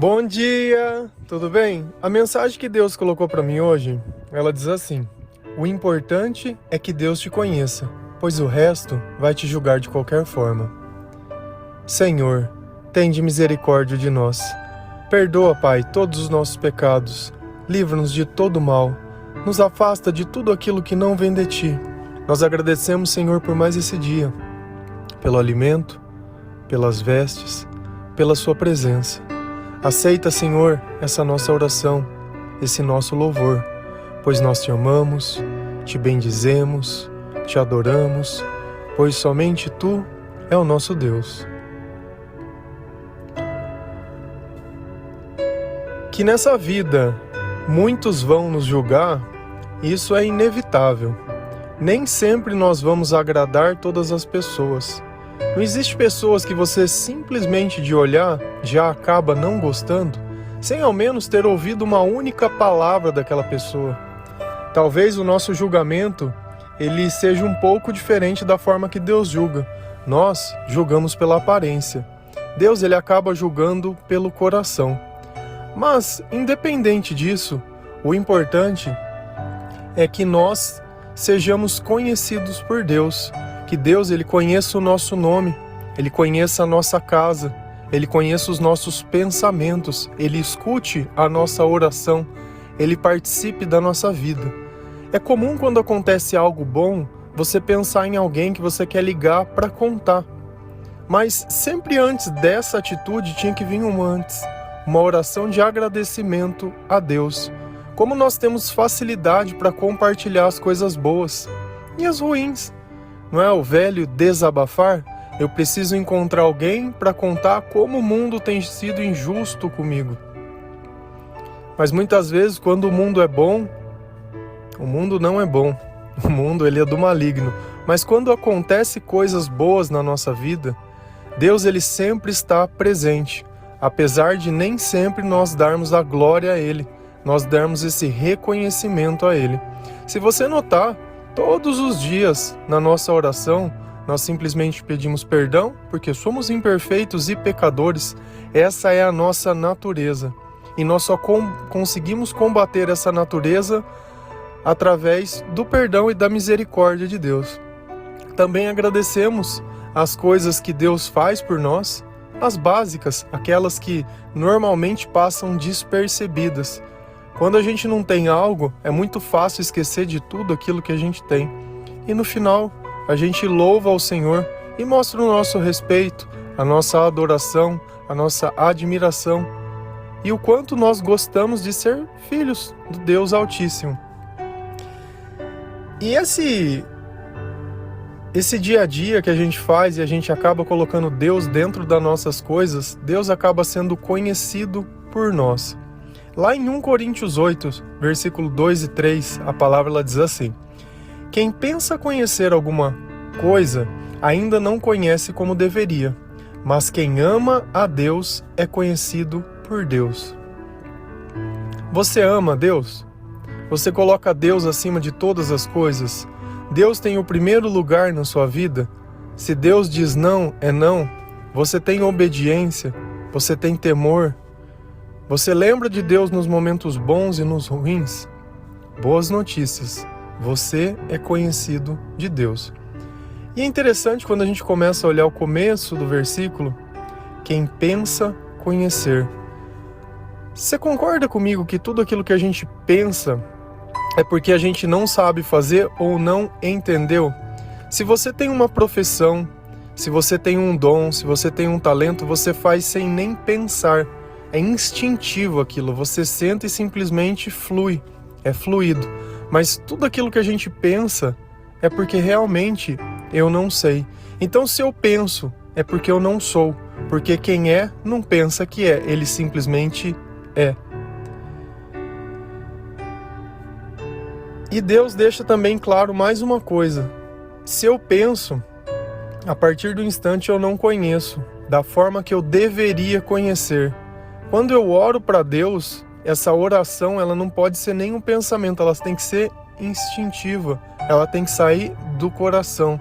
Bom dia, tudo bem? A mensagem que Deus colocou para mim hoje, ela diz assim: o importante é que Deus te conheça, pois o resto vai te julgar de qualquer forma. Senhor, tende misericórdia de nós. Perdoa, Pai, todos os nossos pecados. Livra-nos de todo mal. Nos afasta de tudo aquilo que não vem de Ti. Nós agradecemos, Senhor, por mais esse dia, pelo alimento, pelas vestes, pela Sua presença. Aceita, Senhor, essa nossa oração, esse nosso louvor, pois nós Te amamos, Te bendizemos, Te adoramos, pois somente Tu é o nosso Deus. Que nessa vida muitos vão nos julgar, isso é inevitável. Nem sempre nós vamos agradar todas as pessoas. Não existe pessoas que você simplesmente de olhar já acaba não gostando, sem ao menos ter ouvido uma única palavra daquela pessoa. Talvez o nosso julgamento ele seja um pouco diferente da forma que Deus julga. Nós julgamos pela aparência. Deus ele acaba julgando pelo coração. Mas, independente disso, o importante é que nós sejamos conhecidos por Deus. Que Deus ele conheça o nosso nome, Ele conheça a nossa casa, Ele conheça os nossos pensamentos, Ele escute a nossa oração, Ele participe da nossa vida. É comum quando acontece algo bom, você pensar em alguém que você quer ligar para contar. Mas sempre antes dessa atitude tinha que vir uma oração de agradecimento a Deus. Como nós temos facilidade para compartilhar as coisas boas e as ruins. Não é o velho desabafar? Eu preciso encontrar alguém para contar como o mundo tem sido injusto comigo. Mas muitas vezes, quando o mundo é bom, o mundo não é bom. O mundo ele é do maligno. Mas quando acontece coisas boas na nossa vida, Deus ele sempre está presente. Apesar de nem sempre nós darmos a glória a Ele, nós darmos esse reconhecimento a Ele. Se você notar, todos os dias, na nossa oração, nós simplesmente pedimos perdão, porque somos imperfeitos e pecadores. Essa é a nossa natureza. E nós só conseguimos combater essa natureza através do perdão e da misericórdia de Deus. Também agradecemos as coisas que Deus faz por nós, as básicas, aquelas que normalmente passam despercebidas. Quando a gente não tem algo, é muito fácil esquecer de tudo aquilo que a gente tem. E no final, a gente louva ao Senhor e mostra o nosso respeito, a nossa adoração, a nossa admiração e o quanto nós gostamos de ser filhos do Deus Altíssimo. E esse dia a dia que a gente faz e a gente acaba colocando Deus dentro das nossas coisas, Deus acaba sendo conhecido por nós. Lá em 1 Coríntios 8, versículo 2 e 3, a palavra ela diz assim: quem pensa conhecer alguma coisa, ainda não conhece como deveria, mas quem ama a Deus é conhecido por Deus. Você ama Deus? Você coloca Deus acima de todas as coisas? Deus tem o primeiro lugar na sua vida? Se Deus diz não, é não. Você tem obediência? Você tem temor? Você lembra de Deus nos momentos bons e nos ruins? Boas notícias, você é conhecido de Deus. E é interessante quando a gente começa a olhar o começo do versículo, quem pensa conhecer. Você concorda comigo que tudo aquilo que a gente pensa é porque a gente não sabe fazer ou não entendeu? Se você tem uma profissão, se você tem um dom, se você tem um talento, você faz sem nem pensar. É instintivo aquilo, você sente e simplesmente flui, é fluido. Mas tudo aquilo que a gente pensa é porque realmente eu não sei. Então se eu penso, é porque eu não sou. Porque quem é, não pensa que é, ele simplesmente é. E Deus deixa também claro mais uma coisa. Se eu penso, a partir do instante eu não conheço, da forma que eu deveria conhecer. Quando eu oro para Deus, essa oração ela não pode ser nem um pensamento, ela tem que ser instintiva, ela tem que sair do coração.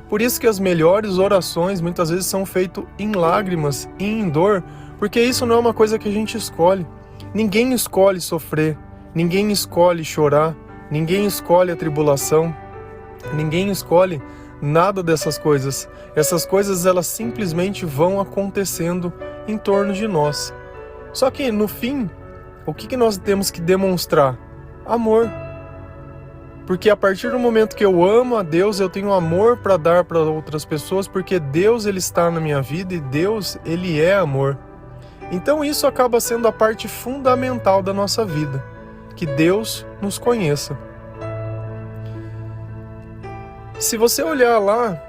Por isso que as melhores orações muitas vezes são feitas em lágrimas e em dor, Porque isso não é uma coisa que a gente escolhe. Ninguém escolhe sofrer, ninguém escolhe chorar, ninguém escolhe a tribulação, ninguém escolhe nada dessas coisas. Essas coisas, elas simplesmente vão acontecendo em torno de nós. Só que no fim, o que nós temos que demonstrar? Amor. Porque a partir do momento que eu amo a Deus, eu tenho amor para dar para outras pessoas, porque Deus, ele está na minha vida e Deus, ele é amor. Então isso acaba sendo a parte fundamental da nossa vida, que Deus nos conheça. Se você olhar lá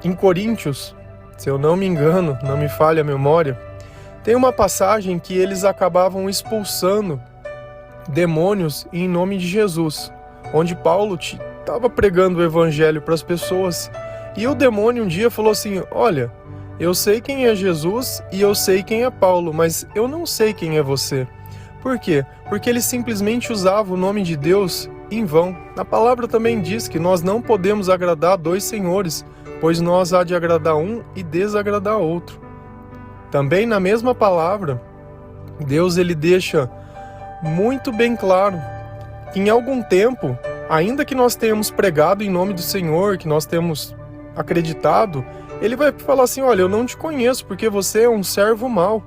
em Coríntios, se eu não me engano, não me falha a memória, tem uma passagem que eles acabavam expulsando demônios em nome de Jesus, onde Paulo estava pregando o evangelho para as pessoas, e o demônio um dia falou assim: olha, eu sei quem é Jesus e eu sei quem é Paulo, mas eu não sei quem é você. Por quê? Porque ele simplesmente usava o nome de Deus em vão. A palavra também diz que nós não podemos agradar dois senhores, pois nós há de agradar um e desagradar outro. Também na mesma palavra, Deus, ele deixa muito bem claro que em algum tempo, ainda que nós tenhamos pregado em nome do Senhor, que nós temos acreditado, ele vai falar assim: olha, eu não te conheço porque você é um servo mau.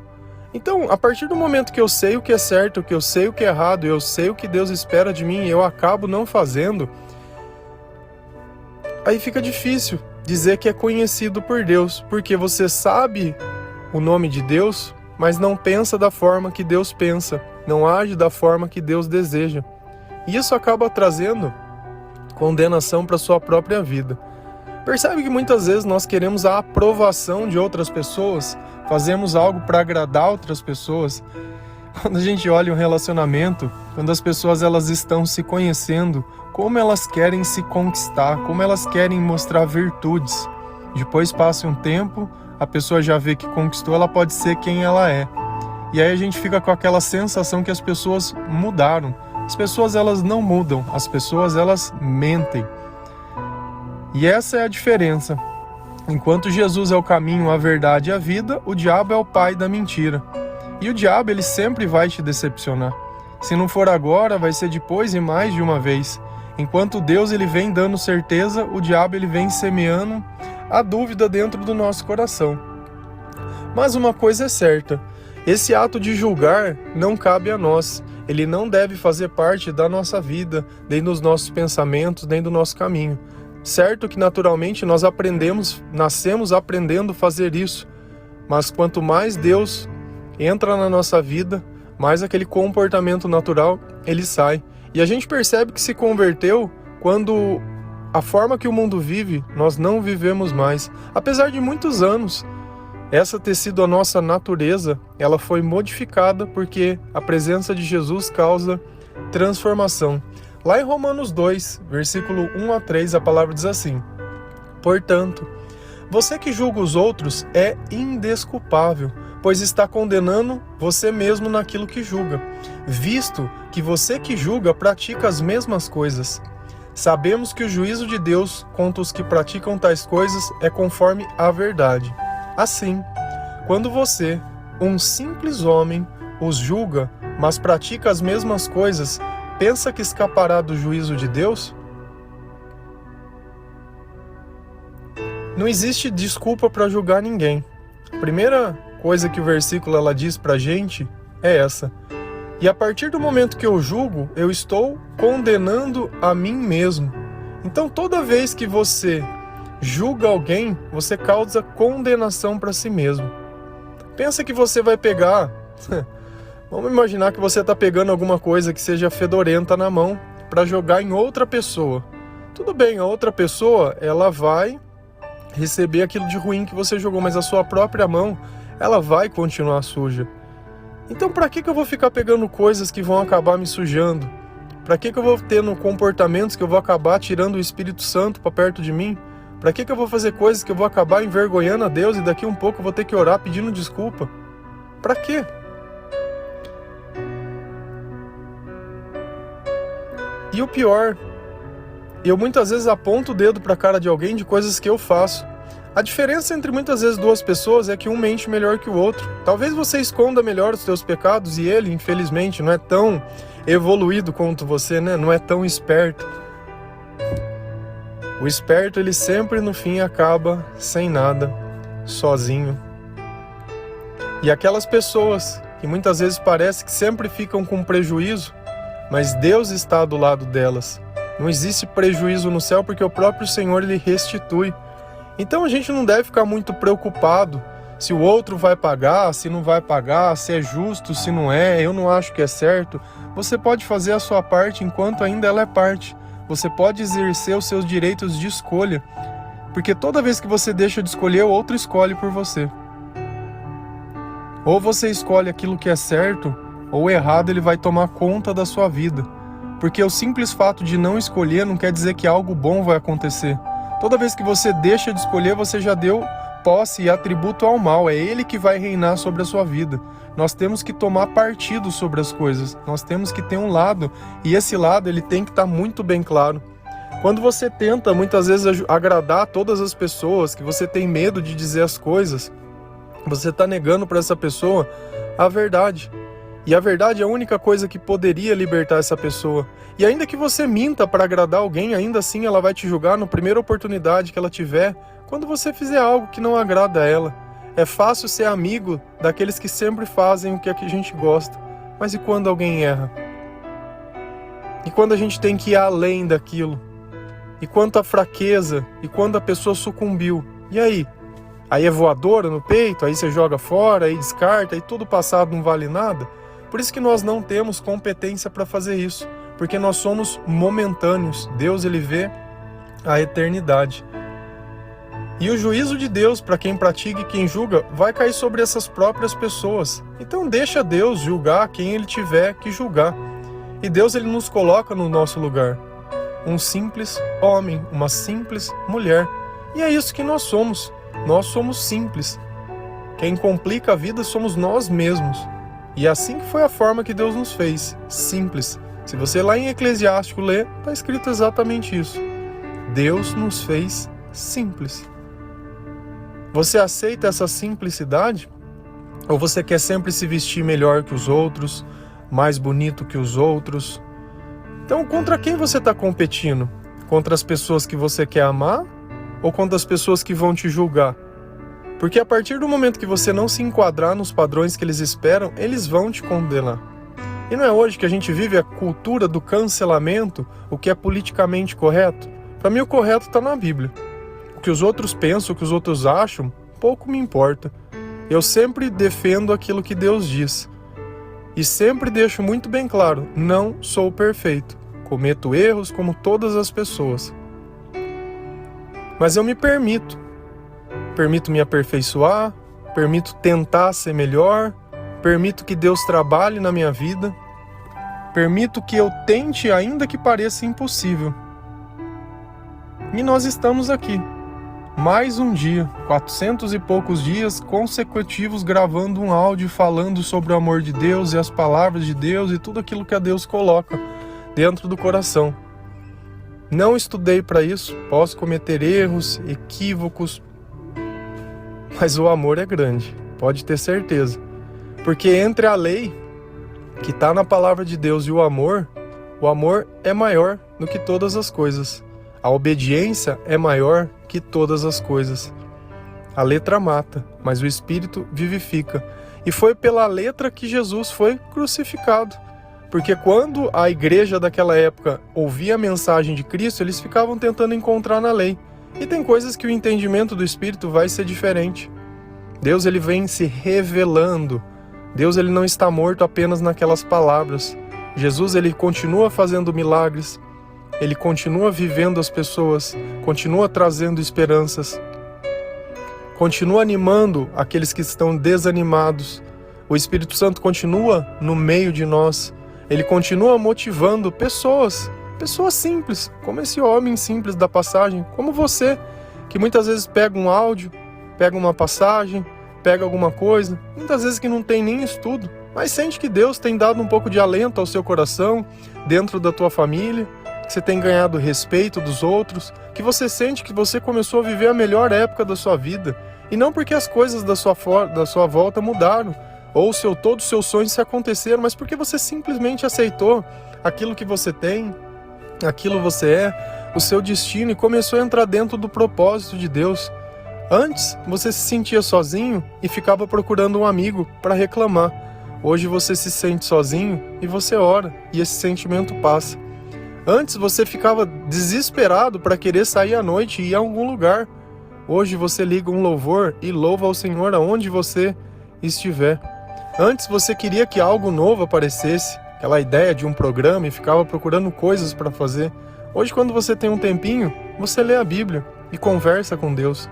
Então, a partir do momento que eu sei o que é certo, que eu sei o que é errado, eu sei o que Deus espera de mim e eu acabo não fazendo, aí fica difícil dizer que é conhecido por Deus, porque você sabe o nome de Deus, mas não pensa da forma que Deus pensa, não age da forma que Deus deseja. E isso acaba trazendo condenação para a sua própria vida. Percebe que muitas vezes nós queremos a aprovação de outras pessoas, fazemos algo para agradar outras pessoas. Quando a gente olha um relacionamento, quando as pessoas elas estão se conhecendo, como elas querem se conquistar, como elas querem mostrar virtudes. Depois passa um tempo, a pessoa já vê que conquistou, ela pode ser quem ela é. E aí a gente fica com aquela sensação que as pessoas mudaram. As pessoas elas não mudam, as pessoas elas mentem. E essa é a diferença. Enquanto Jesus é o caminho, a verdade e a vida, o diabo é o pai da mentira. E o diabo, ele sempre vai te decepcionar. Se não for agora, vai ser depois e mais de uma vez. Enquanto Deus, ele vem dando certeza, o diabo, ele vem semeando a dúvida dentro do nosso coração. Mas uma coisa é certa, esse ato de julgar não cabe a nós. Ele não deve fazer parte da nossa vida, nem dos nossos pensamentos, nem do nosso caminho. Certo que naturalmente nós nascemos aprendendo a fazer isso, mas quanto mais Deus entra na nossa vida, mais aquele comportamento natural ele sai. E a gente percebe que se converteu quando a forma que o mundo vive, nós não vivemos mais. Apesar de muitos anos, essa ter sido a nossa natureza, ela foi modificada porque a presença de Jesus causa transformação. Lá em Romanos 2, versículo 1 a 3, a palavra diz assim: portanto, você que julga os outros é indesculpável, pois está condenando você mesmo naquilo que julga, visto que você que julga pratica as mesmas coisas. Sabemos que o juízo de Deus contra os que praticam tais coisas é conforme a verdade. Assim, quando você, um simples homem, os julga, mas pratica as mesmas coisas, pensa que escapará do juízo de Deus? Não existe desculpa para julgar ninguém. A primeira coisa que o versículo ela diz para a gente é essa. E a partir do momento que eu julgo, eu estou condenando a mim mesmo. Então toda vez que você julga alguém, você causa condenação para si mesmo. Pensa que você vai pegar... Vamos imaginar que você está pegando alguma coisa que seja fedorenta na mão para jogar em outra pessoa. Tudo bem, a outra pessoa ela vai receber aquilo de ruim que você jogou, mas a sua própria mão ela vai continuar suja. Então para que eu vou ficar pegando coisas que vão acabar me sujando? Para que eu vou tendo comportamentos que eu vou acabar tirando o Espírito Santo para perto de mim? Para que eu vou fazer coisas que eu vou acabar envergonhando a Deus e daqui um pouco eu vou ter que orar pedindo desculpa? Para quê? E o pior, eu muitas vezes aponto o dedo para a cara de alguém de coisas que eu faço. A diferença entre muitas vezes duas pessoas é que um mente melhor que o outro. Talvez você esconda melhor os seus pecados e ele, infelizmente, não é tão evoluído quanto você, né? Não é tão esperto. O esperto, ele sempre no fim acaba sem nada, sozinho. E aquelas pessoas que muitas vezes parece que sempre ficam com prejuízo, mas Deus está do lado delas. Não existe prejuízo no céu porque o próprio Senhor ele restitui. Então a gente não deve ficar muito preocupado se o outro vai pagar, se não vai pagar, se é justo, se não é, eu não acho que é certo. Você pode fazer a sua parte enquanto ainda ela é parte. Você pode exercer os seus direitos de escolha, porque toda vez que você deixa de escolher, o outro escolhe por você. Ou você escolhe aquilo que é certo, ou o errado ele vai tomar conta da sua vida. Porque o simples fato de não escolher não quer dizer que algo bom vai acontecer. Toda vez que você deixa de escolher, você já deu posse e atributo ao mal. É ele que vai reinar sobre a sua vida. Nós temos que tomar partido sobre as coisas. Nós temos que ter um lado. E esse lado ele tem que estar muito bem claro. Quando você tenta muitas vezes agradar todas as pessoas, que você tem medo de dizer as coisas, você está negando para essa pessoa a verdade. E a verdade é a única coisa que poderia libertar essa pessoa. E ainda que você minta para agradar alguém, ainda assim ela vai te julgar na primeira oportunidade que ela tiver, quando você fizer algo que não agrada a ela. É fácil ser amigo daqueles que sempre fazem o que a gente gosta. Mas e quando alguém erra? E quando a gente tem que ir além daquilo? E quanto à fraqueza? E quando a pessoa sucumbiu? E aí? Aí é voadora no peito? Aí você joga fora? Aí descarta? Aí tudo passado não vale nada? Por isso que nós não temos competência para fazer isso, porque nós somos momentâneos. Deus ele vê a eternidade. E o juízo de Deus para quem pratica e quem julga vai cair sobre essas próprias pessoas. Então deixa Deus julgar quem ele tiver que julgar. E Deus ele nos coloca no nosso lugar. Um simples homem, uma simples mulher. E é isso que nós somos. Nós somos simples. Quem complica a vida somos nós mesmos. E assim que foi a forma que Deus nos fez, simples. Se você lá em Eclesiástico ler, está escrito exatamente isso. Deus nos fez simples. Você aceita essa simplicidade? Ou você quer sempre se vestir melhor que os outros, mais bonito que os outros? Então, contra quem você está competindo? Contra as pessoas que você quer amar? Ou contra as pessoas que vão te julgar? Porque a partir do momento que você não se enquadrar nos padrões que eles esperam, eles vão te condenar. E não é hoje que a gente vive a cultura do cancelamento, o que é politicamente correto? Para mim o correto está na Bíblia. O que os outros pensam, o que os outros acham, pouco me importa. Eu sempre defendo aquilo que Deus diz. E sempre deixo muito bem claro, não sou perfeito. Cometo erros como todas as pessoas. Mas eu me permito me aperfeiçoar, permito tentar ser melhor, permito que Deus trabalhe na minha vida, permito que eu tente ainda que pareça impossível. E nós estamos aqui, mais um dia, 400 e poucos dias consecutivos gravando um áudio falando sobre o amor de Deus e as palavras de Deus e tudo aquilo que a Deus coloca dentro do coração. Não estudei para isso, posso cometer erros, equívocos, mas o amor é grande, pode ter certeza. Porque entre a lei, que está na palavra de Deus, e o amor é maior do que todas as coisas. A obediência é maior que todas as coisas. A letra mata, mas o Espírito vivifica. E foi pela letra que Jesus foi crucificado. Porque quando a igreja daquela época ouvia a mensagem de Cristo, eles ficavam tentando encontrar na lei. E tem coisas que o entendimento do Espírito vai ser diferente. Deus ele vem se revelando. Deus ele não está morto apenas naquelas palavras. Jesus ele continua fazendo milagres. Ele continua vivendo as pessoas. Continua trazendo esperanças. Continua animando aqueles que estão desanimados. O Espírito Santo continua no meio de nós. Ele continua motivando pessoas simples, como esse homem simples da passagem, como você, que muitas vezes pega um áudio, pega uma passagem, pega alguma coisa, muitas vezes que não tem nem estudo, mas sente que Deus tem dado um pouco de alento ao seu coração, dentro da tua família, que você tem ganhado o respeito dos outros, que você sente que você começou a viver a melhor época da sua vida, e não porque as coisas da sua volta mudaram, ou todos os seus sonhos se aconteceram, mas porque você simplesmente aceitou aquilo que você tem, aquilo que você é, o seu destino, e começou a entrar dentro do propósito de Deus. Antes, você se sentia sozinho e ficava procurando um amigo para reclamar. Hoje você se sente sozinho e você ora, e esse sentimento passa. Antes você ficava desesperado para querer sair à noite e ir a algum lugar. Hoje você liga um louvor e louva ao Senhor aonde você estiver. Antes você queria que algo novo aparecesse, aquela ideia de um programa, e ficava procurando coisas para fazer. Hoje, quando você tem um tempinho, você lê a Bíblia e conversa com Deus.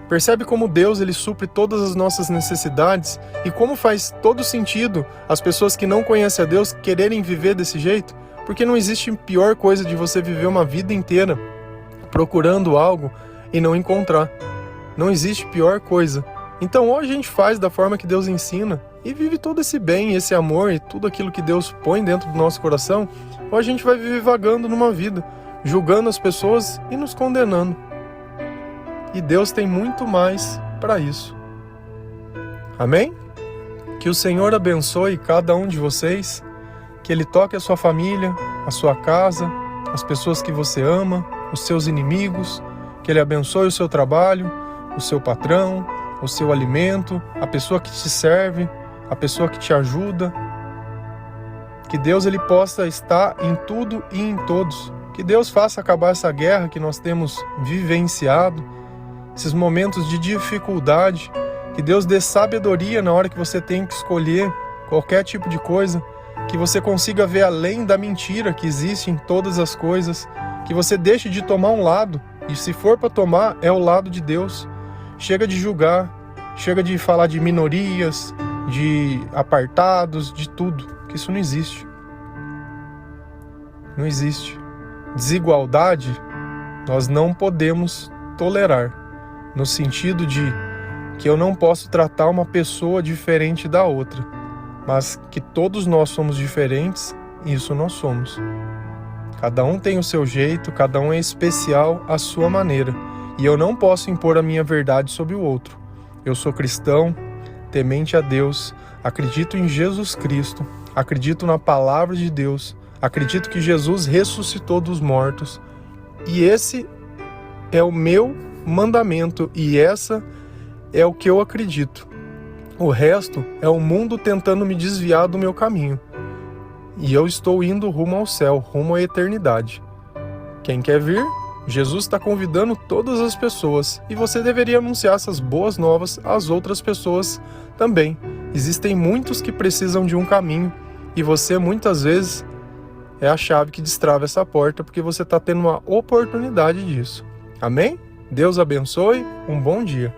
Percebe como Deus ele supre todas as nossas necessidades e como faz todo sentido as pessoas que não conhecem a Deus quererem viver desse jeito? Porque não existe pior coisa de você viver uma vida inteira procurando algo e não encontrar. Não existe pior coisa. Então, ou a gente faz da forma que Deus ensina e vive todo esse bem, esse amor e tudo aquilo que Deus põe dentro do nosso coração, ou a gente vai viver vagando numa vida, julgando as pessoas e nos condenando. E Deus tem muito mais para isso. Amém? Que o Senhor abençoe cada um de vocês, que Ele toque a sua família, a sua casa, as pessoas que você ama, os seus inimigos, que Ele abençoe o seu trabalho, o seu patrão, o seu alimento, a pessoa que te serve, a pessoa que te ajuda. Que Deus ele possa estar em tudo e em todos. Que Deus faça acabar essa guerra que nós temos vivenciado, esses momentos de dificuldade. Que Deus dê sabedoria na hora que você tem que escolher qualquer tipo de coisa. Que você consiga ver além da mentira que existe em todas as coisas. Que você deixe de tomar um lado, e se for para tomar, é o lado de Deus. Chega de julgar, chega de falar de minorias, de apartados, de tudo, que isso não existe. Não existe. Desigualdade nós não podemos tolerar, no sentido de que eu não posso tratar uma pessoa diferente da outra, mas que todos nós somos diferentes, isso nós somos. Cada um tem o seu jeito, cada um é especial à sua maneira. E eu não posso impor a minha verdade sobre o outro. Eu sou cristão, temente a Deus, acredito em Jesus Cristo, acredito na palavra de Deus, acredito que Jesus ressuscitou dos mortos. E esse é o meu mandamento e essa é o que eu acredito. O resto é o mundo tentando me desviar do meu caminho. E eu estou indo rumo ao céu, rumo à eternidade. Quem quer vir? Jesus está convidando todas as pessoas e você deveria anunciar essas boas novas às outras pessoas também. Existem muitos que precisam de um caminho e você muitas vezes é a chave que destrava essa porta porque você está tendo uma oportunidade disso. Amém? Deus abençoe, um bom dia.